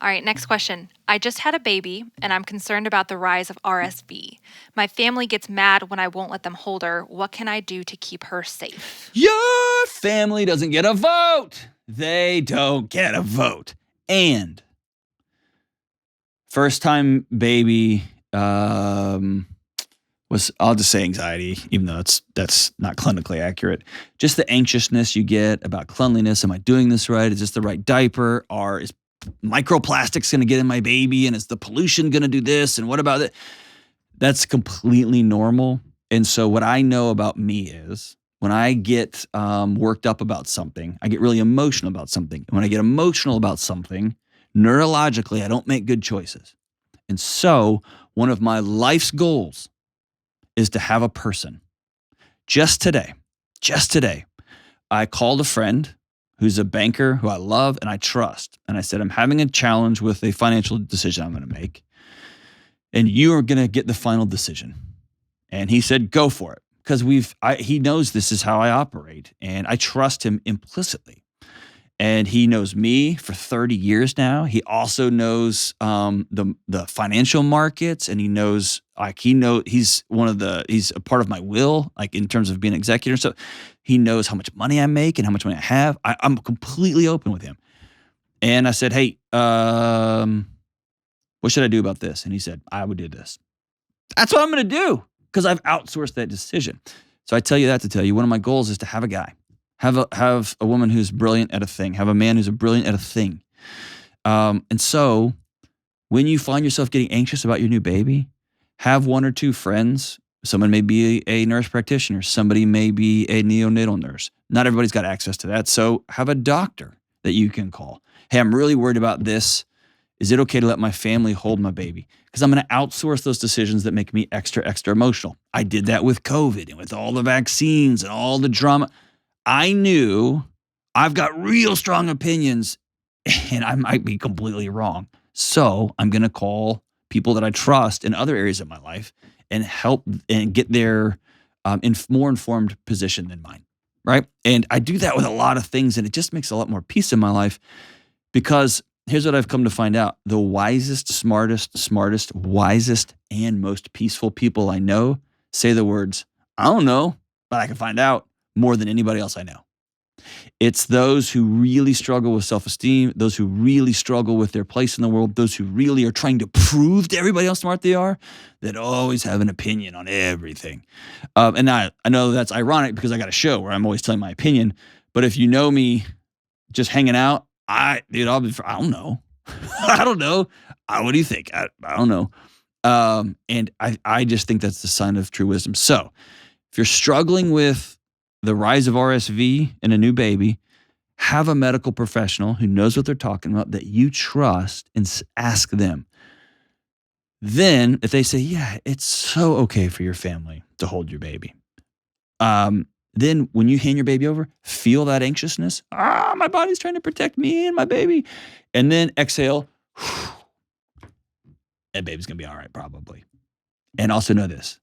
All right, next question. I just had a baby and I'm concerned about the rise of RSV. My family gets mad when I won't let them hold her. What can I do to keep her safe? Your family doesn't get a vote. They don't get a vote. And first time baby was, I'll just say anxiety, even though that's not clinically accurate. Just the anxiousness you get about cleanliness. Am I doing this right? Is this the right diaper? Or is microplastics going to get in my baby? And is the pollution going to do this? And what about it? That's completely normal. And so what I know about me is when I get worked up about something, I get really emotional about something. And when I get emotional about something, neurologically, I don't make good choices. And so one of my life's goals is to have a person. Just today, I called a friend who's a banker who I love and I trust. And I said, I'm having a challenge with a financial decision I'm going to make. And you are going to get the final decision. And he said, go for it. Because he knows this is how I operate. And I trust him implicitly. And he knows me for 30 years now. He also knows the financial markets, and he knows he's a part of my will, like in terms of being an executor. So he knows how much money I make and how much money I have. I'm completely open with him. And I said, hey, what should I do about this? And he said, I would do this. That's what I'm going to do because I've outsourced that decision. So I tell you that to tell you one of my goals is to have a guy. Have a woman who's brilliant at a thing. Have a man who's brilliant at a thing. And so when you find yourself getting anxious about your new baby, have one or two friends. Someone may be a nurse practitioner. Somebody may be a neonatal nurse. Not everybody's got access to that. So have a doctor that you can call. Hey, I'm really worried about this. Is it okay to let my family hold my baby? Because I'm going to outsource those decisions that make me extra emotional. I did that with COVID and with all the vaccines and all the drama. I knew I've got real strong opinions and I might be completely wrong. So I'm going to call people that I trust in other areas of my life and help and get their more informed position than mine, right? And I do that with a lot of things, and it just makes a lot more peace in my life because here's what I've come to find out. The wisest, smartest, wisest, and most peaceful people I know say the words, I don't know, but I can find out, more than anybody else I know. It's those who really struggle with self-esteem, those who really struggle with their place in the world, those who really are trying to prove to everybody how smart they are, that always have an opinion on everything. And I know that's ironic because I got a show where I'm always telling my opinion, but if you know me just hanging out, I don't know. I don't know. What do you think? I don't know. And I just think that's the sign of true wisdom. So if you're struggling with the rise of RSV in a new baby, have a medical professional who knows what they're talking about that you trust and ask them. Then if they say, yeah, it's so okay for your family to hold your baby. Then when you hand your baby over, feel that anxiousness. My body's trying to protect me and my baby. And then exhale. That baby's going to be all right, probably. And also know this.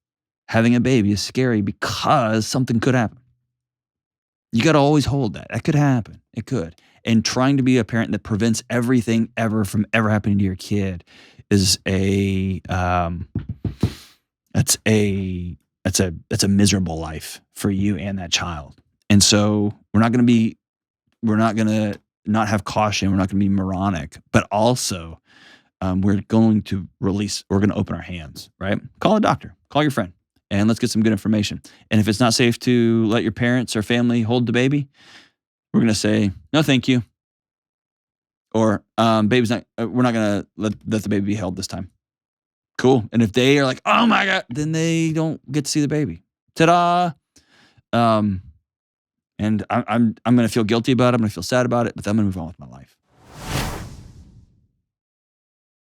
Having a baby is scary because something could happen. You got to always hold that. That could happen. It could. And trying to be a parent that prevents everything ever from ever happening to your kid is that's a miserable life for you and that child. And so we're not going to not have caution. We're not going to be moronic, but also we're going to open our hands, right? Call a doctor, call your friend. And let's get some good information. And if it's not safe to let your parents or family hold the baby, we're going to say, no, thank you. Or we're not going to let the baby be held this time. Cool. And if they are like, oh my God, then they don't get to see the baby. Ta-da. And I'm going to feel guilty about it. I'm going to feel sad about it, but I'm going to move on with my life.